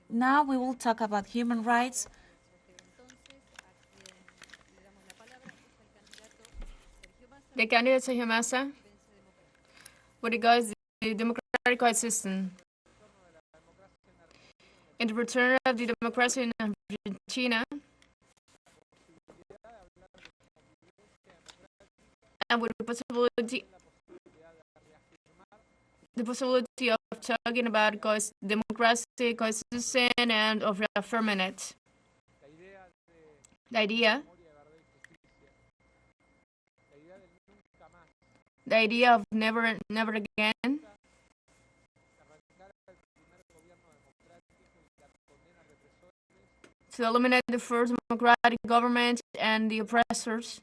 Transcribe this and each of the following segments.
Now we will talk about human rights. The candidate Sergio Massa would regards the democratic coexistence. In the return of the democracy in Argentina, and with the possibility of talking about democracy, coexistence, and of reaffirming it. The idea of never again, to eliminate the first democratic government and the oppressors.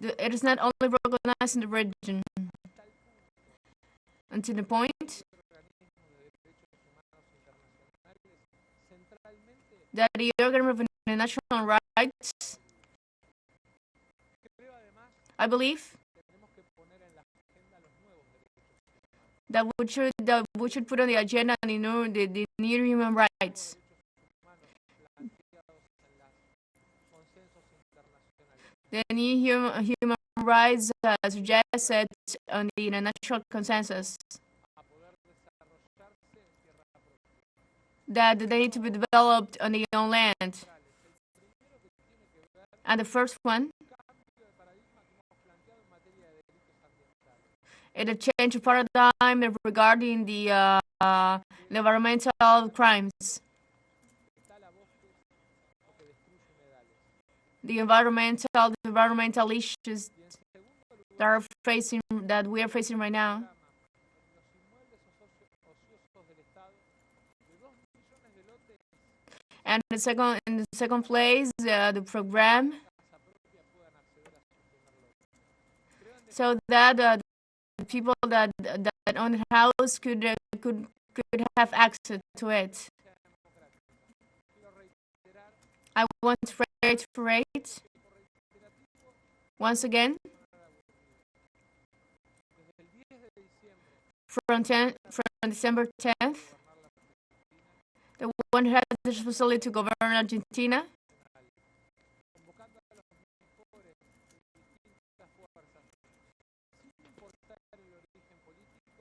It is not only recognized in the region, until the point that the organ of international rights, I believe, that we should put on the agenda the new human rights. The new human rights suggested on the international consensus that they need to be developed on their own land. And the first one, it a change of paradigm regarding the environmental crimes. The environmental issues that we are facing right now. And in the second place, the program, so that the people that own a house could have access to it. I want to reiterate once again from December 10th, the one who has the responsibility to govern Argentina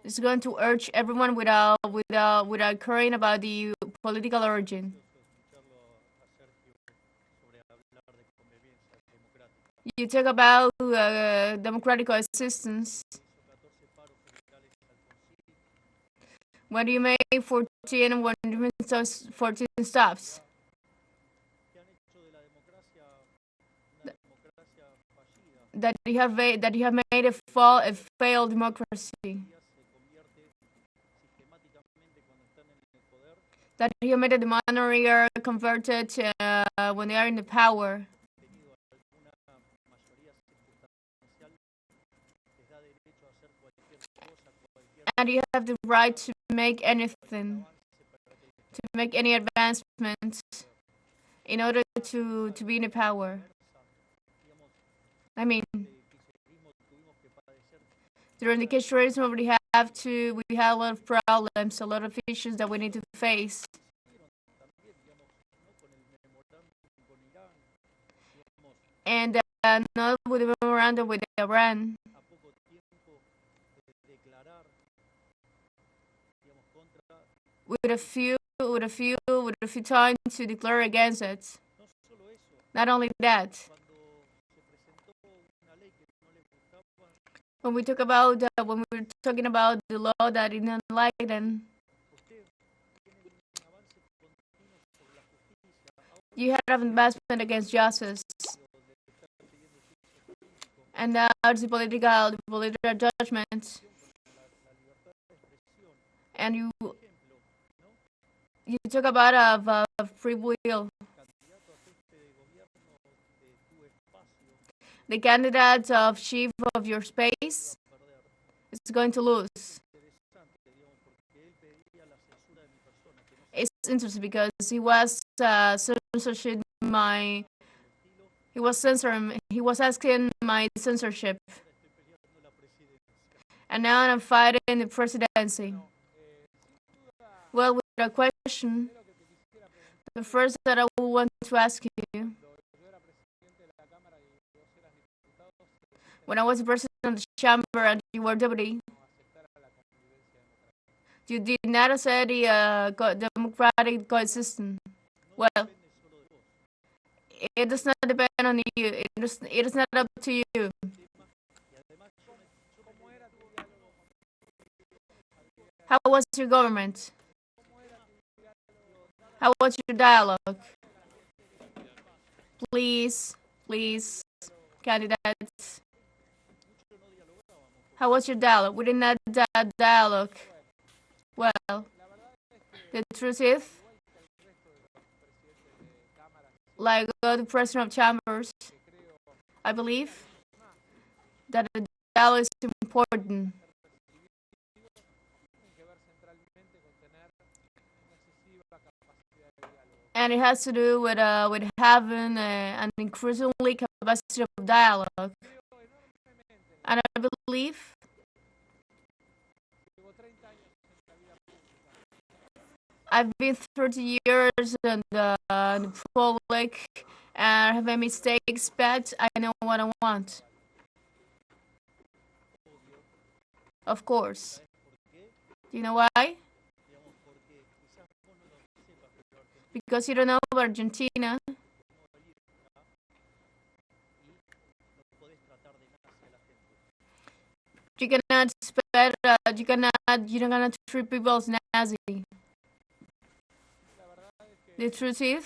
is going to urge everyone without caring about the political origin. You talk about democratic coexistence. When you make 14 and when you make 14 stops. That you have made a failed democracy. That you made the minority are converted when they are in the power. And you have the right to make anything, to make any advancements in order to be in the power. I mean, during the kirchnerism, we have a lot of problems, a lot of issues that we need to face. And not with the memorandum with Iran. With a few time to declare against it. Not only that. When we talk about when we were talking about the law that didn't like them, you had an advancement against justice, and that's the political judgment, and you talk about free will. The candidate of chief of your space is going to lose. It's interesting because he was censoring he was asking my censorship, and now I'm fighting the presidency. Well, without question, the first that I would want to ask you, when I was the president of the chamber and you were deputy, you did not accept the democratic coexistence. Well, it does not depend on you. It is not up to you. How was your government? How was your dialogue? Please, candidates. How was your dialogue? We did not dialogue. Well, the truth is, like the president of chambers, I believe that the dialogue is important. And it has to do with having an increasingly capacity of dialogue. And I believe I've been 30 years in the public and I have made mistakes, but I know what I want. Of course. Do you know why? Because you don't know about Argentina. You cannot spread, you cannot treat people as Nazi. The truth is,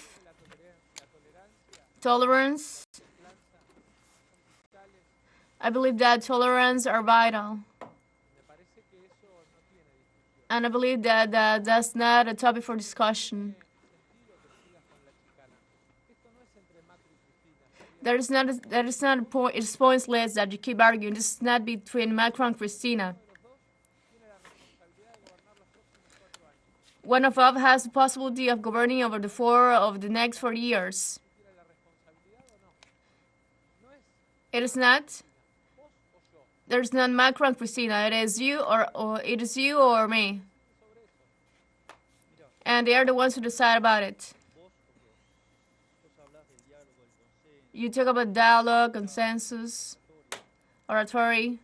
tolerance, I believe that tolerance are vital. And I believe that that's not a topic for discussion. That is not a point. It's pointless that you keep arguing. This is not between Macron and Cristina. One of us has the possibility of governing over the next 4 years. It is not. There's not Macron and Cristina. It is you or me. And they are the ones who decide about it. You talk about dialogue, consensus, oratory.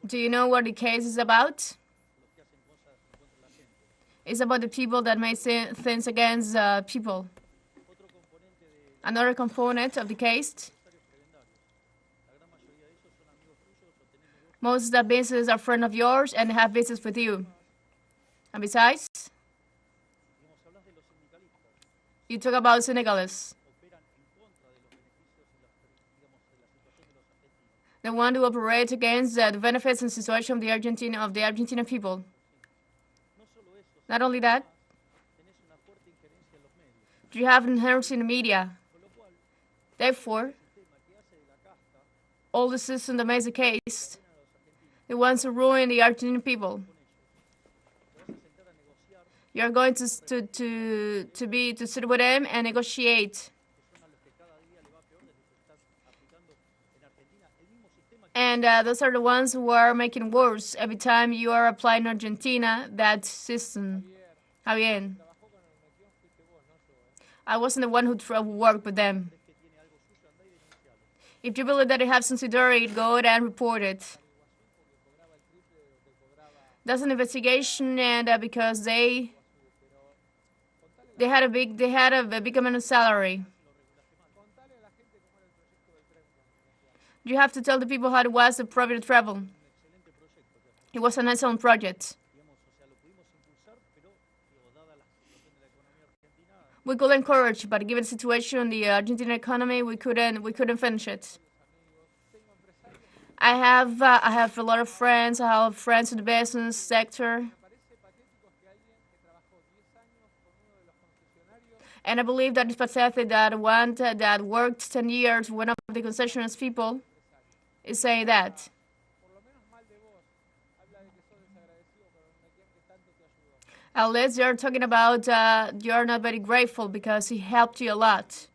Do you know what the case is about? It's about the people that make things against people. Another component of the case, most of the businesses are friends of yours and have business with you. And besides, you talk about syndicalists. The one who operates against the benefits and situation of the Argentinian people. Not only that, you have inherence in the media. Therefore, all the system that makes the case, the ones who ruin the Argentinian people. You're going to sit with them and negotiate. And those are the ones who are making worse every time you are applying in Argentina that system. Javier, I wasn't the one who worked with them. If you believe that they have some security, go ahead and report it. That's an investigation, and because they had a big amount of salary. You have to tell the people how it was the private travel. It was an excellent project. We could encourage, but given the situation in the Argentine economy, we couldn't finish it. I have a lot of friends. I have friends in the business sector. And I believe that it's pathetic that one that worked 10 years, one of the concessioners people, is saying that. At least you're talking about you're not very grateful because he helped you a lot.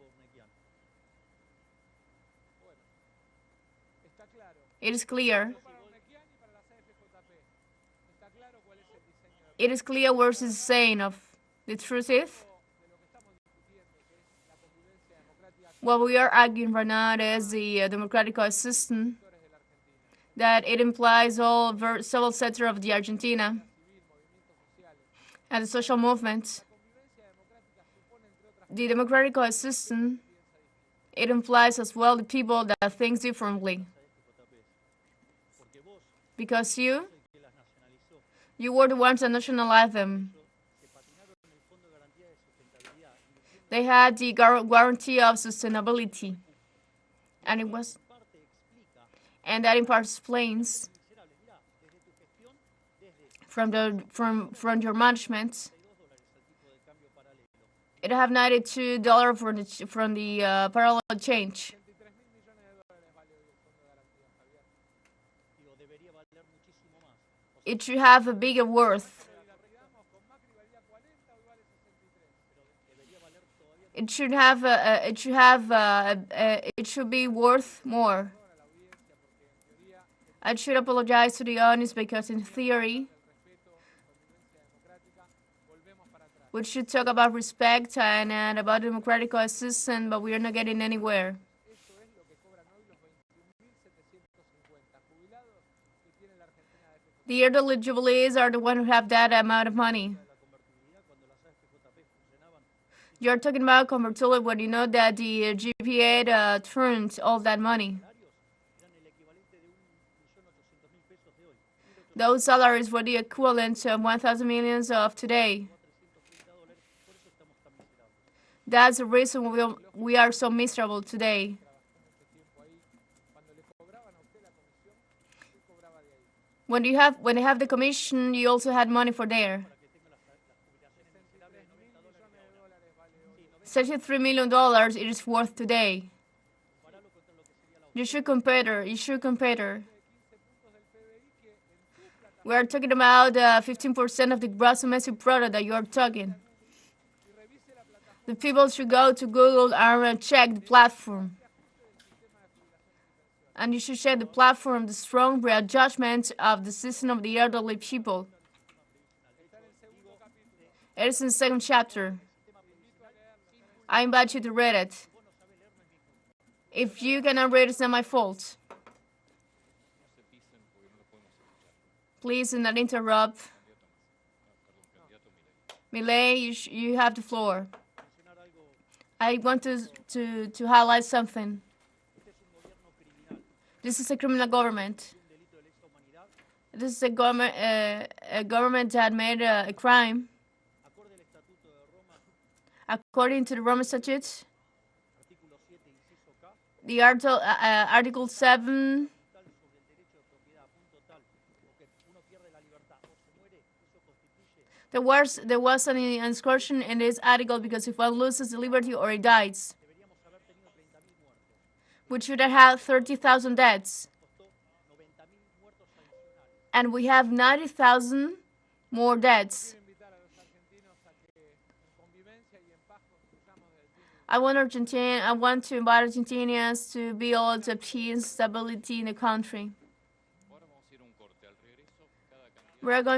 It is clear. It is clear what it's saying of. The truth is, what we are arguing right now is the democratic system, that it implies all several sectors of the Argentina and the social movement. The democratic system, it implies as well the people that think differently. Because you were the ones that nationalized them. They had the guarantee of sustainability, and that in part explains from your management. It have $92 from the parallel change. It should have a bigger worth. It should be worth more. I should apologize to the audience because in theory, we should talk about respect and about democratic system, but we are not getting anywhere. The elderly jubilees are the ones who have that amount of money. You're talking about convertible when you know that the GPA turned all that money. Those salaries were the equivalent of 1,000 millions of today. That's the reason we are so miserable today. When they have the commission, you also had money for there. $33 million it is worth today. You should compare. We are talking about 15% of the gross domestic product that you are talking. The people should go to Google and check the platform. And you should check the platform, the strong judgment of the system of the elderly people. It is in the second chapter. I invite you to read it. If you cannot read, it's not my fault. Please do not interrupt. Milei, you have the floor. I want to highlight something. This is a criminal government. This is a government that made a crime. According to the Roman Statutes, the Article 7, there was an inscription in this article because if one loses the liberty or he dies, we should have had 30,000 deaths. And we have 90,000 more deaths. I want to invite Argentinians to build a peace and stability in the country. We are going